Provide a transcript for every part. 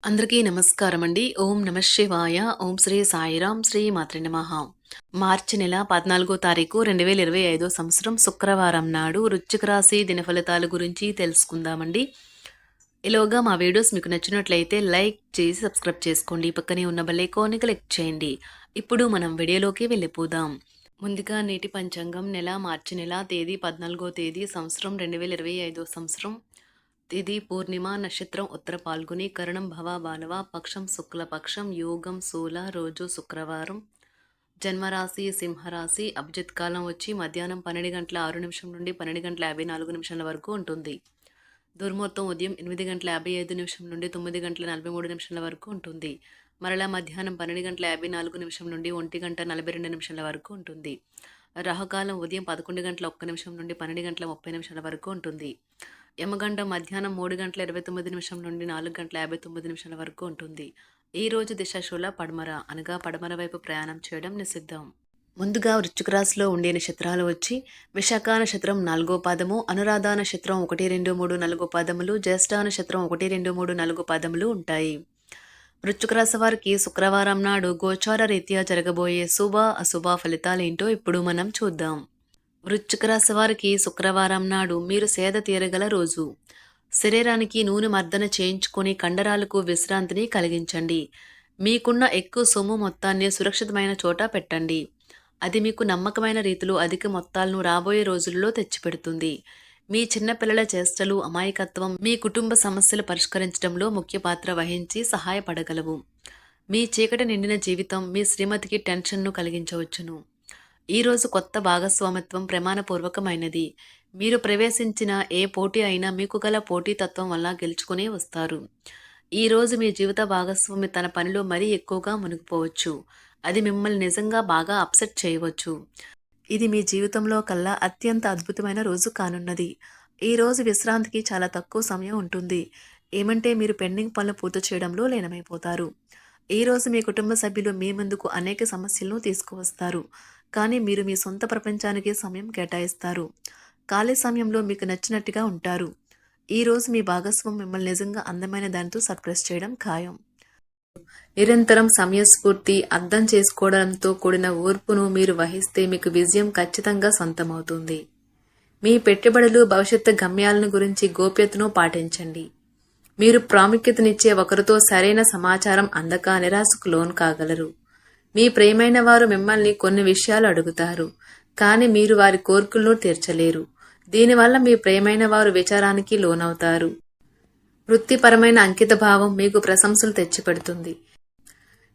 అందరికీ నమస్కారం అండి. ఓం నమ శివాయ. ఓం శ్రీ సాయిరాం. శ్రీ మాత్రే నమః. మార్చి నెల 14వ తారీఖు 2025 సంవత్సరం శుక్రవారం నాడు వృశ్చిక రాశి దినఫలితాల గురించి తెలుసుకుందామండి. ఈలోగా మా వీడియోస్ మీకు నచ్చినట్లయితే లైక్ చేసి సబ్స్క్రైబ్ చేసుకోండి. పక్కనే ఉన్న బెల్ ఐకాన్ని క్లిక్ చేయండి. ఇప్పుడు మనం వీడియోలోకి వెళ్ళిపోదాం. ముందుగా నేటి పంచాంగం మార్చి నెల తేదీ 14వ తేదీ సంవత్సరం 2025 సంవత్సరం తిథి పూర్ణిమ నక్షత్రం ఉత్తర పాల్గొని కరణం భవ బాలవ పక్షం శుక్లపక్షం యోగం శూల రోజు శుక్రవారం జన్మరాశి సింహరాశి అభిజిత్ కాలం వచ్చి మధ్యాహ్నం 12:06 నుండి 12:54 వరకు ఉంటుంది. దుర్ముహూర్తం ఉదయం 8:55 నుండి 9:43 వరకు ఉంటుంది. మరలా మధ్యాహ్నం 12:54 నుండి 1:42 వరకు ఉంటుంది. రాహుకాలం ఉదయం 11:01 నుండి 12:30 వరకు ఉంటుంది. యమగండం మధ్యాహ్నం 3:29 నుండి 4:59 వరకు ఉంటుంది. ఈ రోజు దిశాశూల పడమర అనగా పడమర వైపు ప్రయాణం చేయడం నిషిద్ధం. ముందుగా వృశ్చిక రాశిలో ఉండే నక్షత్రాలు వచ్చి విశాఖ నక్షత్రం 4వ పాదము, అనురాధ నక్షత్రం 1, 2, 3, 4 పాదములు, జ్యేష్ఠ నక్షత్రం 1, 2, 3, 4 పాదములు ఉంటాయి. వృశ్చిక రాశి వారికి శుక్రవారం నాడు గోచార రీత్యా జరగబోయే శుభ అశుభ ఫలితాలేంటో ఇప్పుడు మనం చూద్దాం. వృశ్చిక రాశి వారికి శుక్రవారం నాడు మీరు సేద తీరగల రోజు. శరీరానికి నూనె మర్దన చేయించుకొని కండరాలకు విశ్రాంతిని కలిగించండి. మీకున్న ఎక్కువ సొమ్ము మొత్తాన్ని సురక్షితమైన చోట పెట్టండి. అది మీకు నమ్మకమైన రీతిలో అధిక మొత్తాలను రాబోయే రోజుల్లో తెచ్చిపెడుతుంది. మీ చిన్నపిల్లల చేష్టలు, అమాయకత్వం మీ కుటుంబ సమస్యలు పరిష్కరించడంలో ముఖ్య పాత్ర వహించి సహాయపడగలవు. మీ చీకటి నిండిన జీవితం మీ శ్రీమతికి టెన్షన్ను కలిగించవచ్చును. ఈరోజు కొత్త భాగస్వామిత్వం ప్రమాణపూర్వకమైనది. మీరు ప్రవేశించిన ఏ పోటీ అయినా మీకు గల పోటీతత్వం వల్ల గెలుచుకునే వస్తారు. ఈరోజు మీ జీవిత భాగస్వామి తన పనిలో మరీ ఎక్కువగా మునిగిపోవచ్చు. అది మిమ్మల్ని నిజంగా బాగా అప్సెట్ చేయవచ్చు. ఇది మీ జీవితంలో కల్లా అత్యంత అద్భుతమైన రోజు కానున్నది. ఈ రోజు విశ్రాంతికి చాలా తక్కువ సమయం ఉంటుంది. ఏమంటే మీరు పెండింగ్ పనులు పూర్తి చేయడంలో లీనమైపోతారు. ఈ రోజు మీ కుటుంబ సభ్యులు మీ ముందుకు అనేక సమస్యలను తీసుకువస్తారు. కానీ మీరు మీ సొంత ప్రపంచానికి సమయం కేటాయిస్తారు. ఖాళీ సమయంలో మీకు నచ్చినట్టుగా ఉంటారు. ఈరోజు మీ భాగస్వామి మిమ్మల్ని నిజంగా అందమైన దానితో సర్ప్రైజ్ చేయడం ఖాయం. నిరంతరం సమయస్ఫూర్తి, అర్థం చేసుకోవడంతో కూడిన ఓర్పును మీరు వహిస్తే మీకు విజయం ఖచ్చితంగా సొంతమవుతుంది. మీ పెట్టుబడులు, భవిష్యత్తు గమ్యాలను గురించి గోప్యతను పాటించండి. మీరు ప్రాముఖ్యతనిచ్చే ఒకరితో సరైన సమాచారం అందక నిరాశకు లోను కాగలరు. మీ ప్రియమైన వారు మిమ్మల్ని కొన్ని విషయాలు అడుగుతారు, కానీ మీరు వారి కోరికలను తీర్చలేరు. దీనివల్ల మీ ప్రియమైన వారు విచారానికి లోనవుతారు. వృత్తిపరమైన అంకిత భావం మీకు ప్రశంసలు తెచ్చిపెడుతుంది.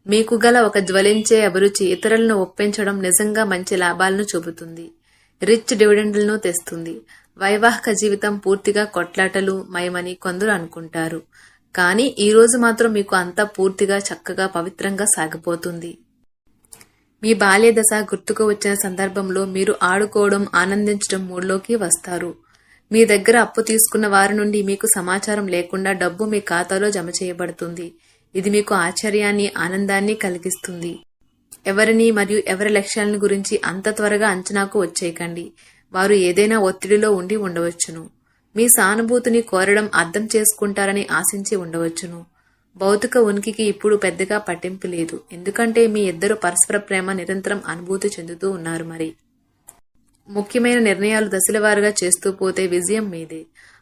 మీకు గల ఒక జ్వలించే అభిరుచి ఇతరులను ఒప్పించడం నిజంగా మంచి లాభాలను చూపుతుంది. రిచ్ డివిడెండ్లను తెస్తుంది. వైవాహిక జీవితం పూర్తిగా కొట్లాటలు మయమని కొందరు అనుకుంటారు, కానీ ఈ రోజు మాత్రం మీకు అంతా పూర్తిగా చక్కగా పవిత్రంగా సాగిపోతుంది. మీ బాల్య దశ గుర్తుకు వచ్చిన సందర్భంలో మీరు ఆడుకోవడం, ఆనందించడం మూడ్లోకి వస్తారు. మీ దగ్గర అప్పు తీసుకున్న వారి నుండి మీకు సమాచారం లేకుండా డబ్బు మీ ఖాతాలో జమ చేయబడుతుంది. ఇది మీకు ఆశ్చర్యాన్ని, ఆనందాన్ని కలిగిస్తుంది. ఎవరిని మరియు ఎవరి లక్ష్యాలను గురించి అంత త్వరగా అంచనాకు వచ్చేయకండి. వారు ఏదైనా ఒత్తిడిలో ఉండి ఉండవచ్చును. మీ సానుభూతిని కోరడం అర్థం చేసుకుంటారని ఆశించి ఉండవచ్చును. భౌతిక ఉనికికి ఇప్పుడు పెద్దగా పట్టింపు లేదు, ఎందుకంటే మీ ఇద్దరు పరస్పర ప్రేమ నిరంతరం అనుభూతి చెందుతూ ఉన్నారు. మరి ముఖ్యమైన నిర్ణయాలు దశలవారుగా చేస్తూ పోతే విజయం మీదే.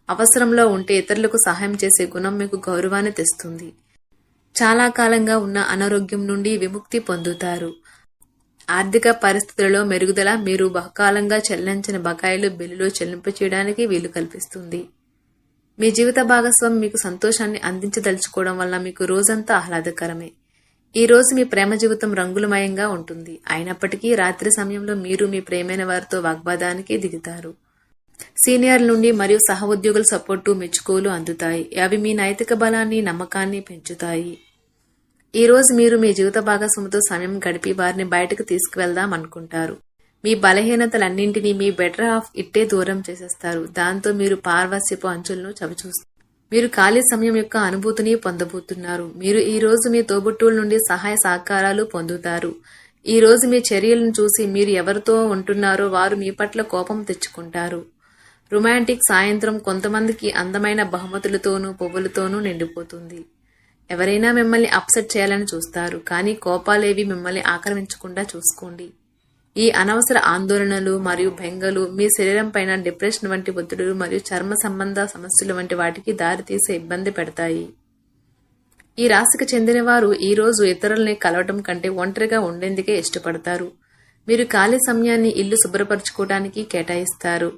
అవసరంలో ఉంటే ఇతరులకు సహాయం చేసే గుణం మీకు గౌరవాన్ని తెస్తుంది. చాలా కాలంగా ఉన్న అనారోగ్యం నుండి విముక్తి పొందుతారు. ఆర్థిక పరిస్థితులలో మెరుగుదల మీరు బహుకాలంగా చెల్లించిన బకాయిలు బిల్లులు చెల్లింపు చేయడానికి వీలు కల్పిస్తుంది. మీ జీవిత భాగస్వామి మీకు సంతోషాన్ని అందించదలుచుకోవడం వల్ల మీకు రోజంతా ఆహ్లాదకరమే. ఈ రోజు మీ ప్రేమ జీవితం రంగులమయంగా ఉంటుంది. అయినప్పటికీ రాత్రి సమయంలో మీరు మీ ప్రేమైన వారితో వాగ్వాదానికి దిగుతారు. సీనియర్ల నుండి మరియు సహ ఉద్యోగుల సపోర్టు, మెచ్చుకోలు అందుతాయి. అవి మీ నైతిక బలాన్ని, నమ్మకాన్ని పెంచుతాయి. ఈ రోజు మీరు మీ జీవిత భాగస్వామితో సమయం గడిపి వారిని బయటకు తీసుకువెళ్దాం అనుకుంటారు. మీ బలహీనతలన్నింటినీ మీ బెటర్ హాఫ్ ఇట్టే దూరం చేసేస్తారు. దాంతో మీరు పార్వశ్యపు అంచులను చవిచూస్తారు. మీరు ఖాళీ సమయం యొక్క అనుభూతిని పొందబోతున్నారు. మీరు ఈ రోజు మీ తోబుట్టువుల నుండి సహాయ సహకారాలు పొందుతారు. ఈ రోజు మీ చర్యలను చూసి మీరు ఎవరితో ఉంటున్నారో వారు మీ పట్ల కోపం తెచ్చుకుంటారు. రొమాంటిక్ సాయంత్రం కొంతమందికి అందమైన బహుమతులతోనూ పువ్వులతోనూ నిండిపోతుంది. ఎవరైనా మిమ్మల్ని అప్సెట్ చేయాలని చూస్తారు, కానీ కోపాలేవి మిమ్మల్ని ఆక్రమించకుండా చూసుకోండి. ఈ అనవసర ఆందోళనలు మరియు బెంగలు మీ శరీరం పైన డిప్రెషన్ వంటి ఒత్తిడులు మరియు చర్మ సంబంధ సమస్యలు వంటి వాటికి దారితీసే ఇబ్బంది పెడతాయి. ఈ రాశికి చెందిన వారు ఈ రోజు ఇతరుల్ని కలవటం కంటే ఒంటరిగా ఉండేందుకే ఇష్టపడతారు. మీరు ఖాళీ సమయాన్ని ఇల్లు శుభ్రపరచుకోవడానికి కేటాయిస్తారు.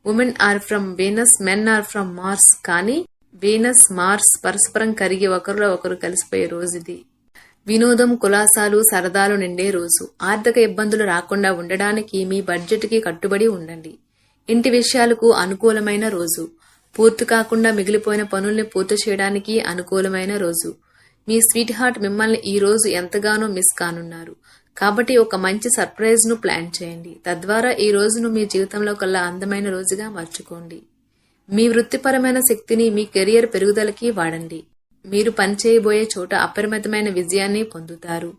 Women are from Venus, men are from Mars. కానీ వీనస్, మార్స్ పరస్పరం కరిగి ఒకరిలో ఒకరు కలిసిపోయే రోజు ఇది. వినోదం, కులాసాలు, సరదాలు నిండే రోజు. ఆర్థిక ఇబ్బందులు రాకుండా ఉండడానికి మీ బడ్జెట్కి కట్టుబడి ఉండండి. ఇంటి విషయాలకు అనుకూలమైన రోజు. పూర్తి కాకుండా మిగిలిపోయిన పనుల్ని పూర్తి చేయడానికి అనుకూలమైన రోజు. మీ స్వీట్ హార్ట్ మిమ్మల్ని ఈ రోజు ఎంతగానో మిస్ కానున్నారు. కాబట్టి ఒక మంచి సర్ప్రైజ్ ను ప్లాన్ చేయండి. తద్వారా ఈ రోజును మీ జీవితంలో కల్లా అందమైన రోజుగా మార్చుకోండి. మీ వృత్తిపరమైన శక్తిని మీ కెరియర్ పెరుగుదలకి వాడండి. మీరు పనిచేయబోయే చోట అపరిమితమైన విజయాన్ని పొందుతారు.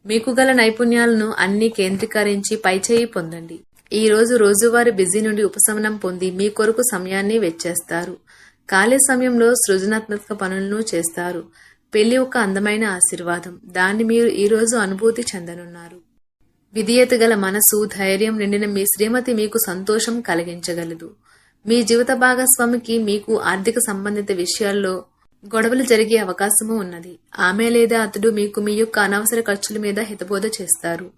మీకు గల నైపుణ్యాలను అన్ని కేంద్రీకరించి పైచేయి పొందండి. ఈ రోజు రోజువారీ బిజీ నుండి ఉపశమనం పొంది మీ కొరకు సమయాన్ని వెచ్చేస్తారు. ఖాళీ సమయంలో సృజనాత్మక పనులను చేస్తారు. పెళ్లి ఒక అందమైన ఆశీర్వాదం. దాన్ని మీరు ఈ రోజు అనుభూతి చెందనున్నారు. విధేయత గల మనసు, ధైర్యం నిండిన మీ శ్రీమతి మీకు సంతోషం కలిగించగలదు. మీ జీవిత భాగస్వామికి మీకు ఆర్థిక సంబంధిత విషయాల్లో గొడవలు జరిగే అవకాశము ఉన్నది. ఆమె లేదా అతడు మీకు మీ యొక్క అనవసర ఖర్చుల మీద హితబోధ చేస్తారు.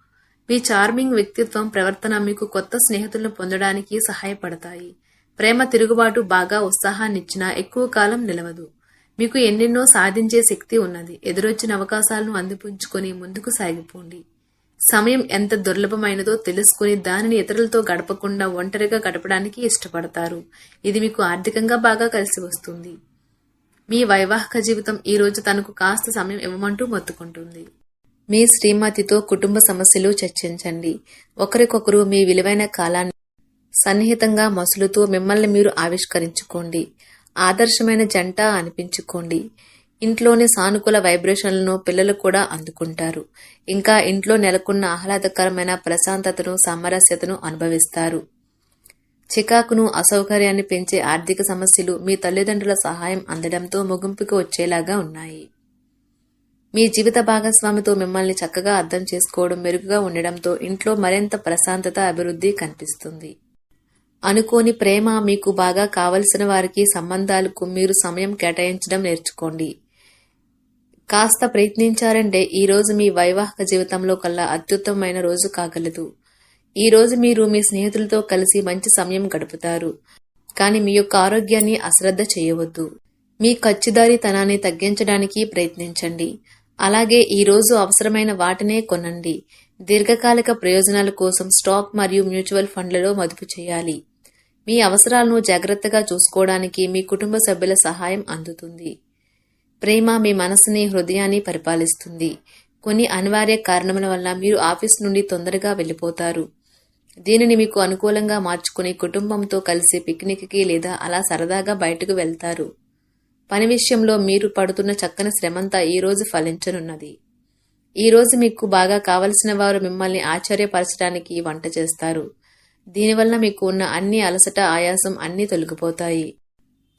మీ చార్మింగ్ వ్యక్తిత్వం, ప్రవర్తన మీకు కొత్త స్నేహితులను పొందడానికి సహాయపడతాయి. ప్రేమ తిరుగుబాటు బాగా ఉత్సాహాన్నిచ్చినా ఎక్కువ కాలం నిలవదు. మీకు ఎన్నెన్నో సాధించే శక్తి ఉన్నది. ఎదురొచ్చిన అవకాశాలను అందిపుంచుకొని ముందుకు సాగిపోండి. సమయం ఎంత దుర్లభమైనదో తెలుసుకుని దానిని ఇతరులతో గడపకుండా ఒంటరిగా గడపడానికి ఇష్టపడతారు. ఇది మీకు ఆర్థికంగా బాగా కలిసి వస్తుంది. మీ వైవాహిక జీవితం ఈ రోజు తనకు కాస్త సమయం ఇవ్వమంటూ మొత్తుకుంటుంది. మీ శ్రీమతితో కుటుంబ సమస్యలు చర్చించండి. ఒకరికొకరు మీ విలువైన కాలాన్ని సన్నిహితంగా మసులుతూ మిమ్మల్ని మీరు ఆవిష్కరించుకోండి. ఆదర్శమైన జంట అనిపించుకోండి. ఇంట్లోని సానుకూల వైబ్రేషన్లను పిల్లలు కూడా అందుకుంటారు. ఇంకా ఇంట్లో నెలకొన్న ఆహ్లాదకరమైన ప్రశాంతతను, సామరస్యతను అనుభవిస్తారు. చికాకును, అసౌకర్యాన్ని పెంచే ఆర్థిక సమస్యలు మీ తల్లిదండ్రుల సహాయం అందడంతో ముగింపుకు వచ్చేలాగా ఉన్నాయి. మీ జీవిత భాగస్వామితో మిమ్మల్ని చక్కగా అర్థం చేసుకోవడం మెరుగుగా ఉండడంతో ఇంట్లో మరింత ప్రశాంతత, అభివృద్ధి కనిపిస్తుంది. అనుకోని ప్రేమ, మీకు బాగా కావలసిన వారికి సంబంధాలకు మీరు సమయం కేటాయించడం నేర్చుకోండి. కాస్త ప్రయత్నించారంటే ఈ రోజు మీ వైవాహిక జీవితంలో కల్లా అత్యుత్తమమైన రోజు కాగలదు. ఈ రోజు మీరు మీ స్నేహితులతో కలిసి మంచి సమయం గడుపుతారు. కానీ మీ యొక్క ఆరోగ్యాన్ని అశ్రద్ధ చేయవద్దు. మీ ఖర్చుదారీతనాన్ని తగ్గించడానికి ప్రయత్నించండి. అలాగే ఈ రోజు అవసరమైన వాటినే కొనండి. దీర్ఘకాలిక ప్రయోజనాల కోసం స్టాక్ మరియు మ్యూచువల్ ఫండ్లలో మదుపు చేయాలి. మీ అవసరాలను జాగ్రత్తగా చూసుకోవడానికి మీ కుటుంబ సభ్యుల సహాయం అందుతుంది. ప్రేమ మీ మనసుని, హృదయాన్ని పరిపాలిస్తుంది. కొన్ని అనివార్య కారణముల వల్ల మీరు ఆఫీస్ నుండి తొందరగా వెళ్ళిపోతారు. దీనిని మీకు అనుకూలంగా మార్చుకుని కుటుంబంతో కలిసి పిక్నిక్కి లేదా అలా సరదాగా బయటకు వెళ్తారు. పని విషయంలో మీరు పడుతున్న చక్కని శ్రమంతా ఈ రోజు ఫలించనున్నది. ఈ రోజు మీకు బాగా కావలసిన వారు మిమ్మల్ని ఆశ్చర్యపరచడానికి వంట చేస్తారు. దీనివల్ల మీకు ఉన్న అన్ని అలసట, ఆయాసం అన్నీ తొలగిపోతాయి.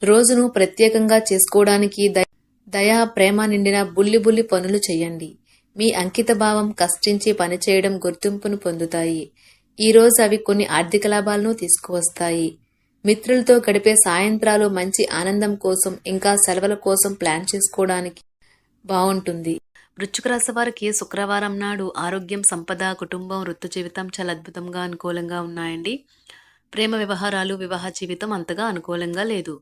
రోజును ప్రత్యేకంగా చేసుకోవడానికి దయా, ప్రేమ నిండిన బుల్లి పనులు చేయండి. మీ అంకిత భావం, కష్టించి పనిచేయడం గుర్తింపును పొందుతాయి. ఈ రోజు అవి కొన్ని ఆర్థిక లాభాలను తీసుకువస్తాయి. మిత్రులతో గడిపే సాయంత్రాలు మంచి ఆనందం కోసం, ఇంకా సెలవుల కోసం ప్లాన్ చేసుకోవడానికి బాగుంటుంది. వృశ్చిక రాశి వారికి శుక్రవారం నాడు ఆరోగ్యం, సంపద, కుటుంబం, వృత్తి జీవితం చాలా అద్భుతంగా అనుకూలంగా ఉన్నాయండి. ప్రేమ వ్యవహారాలు, వివాహ జీవితం అంతగా అనుకూలంగా లేదు.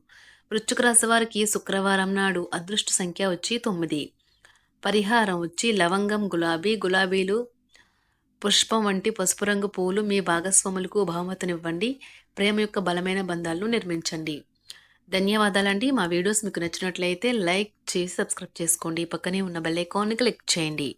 వృశ్చిక రాశి వారికి శుక్రవారం నాడు అదృష్ట సంఖ్య వచ్చి 9. పరిహారం వచ్చి లవంగం, గులాబీలు, పుష్పం వంటి పసుపు రంగు పువ్వులు మీ భాగస్వాములకు బహుమతినివ్వండి. ప్రేమ యొక్క బలమైన బంధాలను నిర్మించండి. ధన్యవాదాలండి. మా వీడియోస్ మీకు నచ్చినట్లయితే లైక్ చేసి సబ్స్క్రైబ్ చేసుకోండి. పక్కనే ఉన్న బెల్ ఐకాన్ని క్లిక్ చేయండి.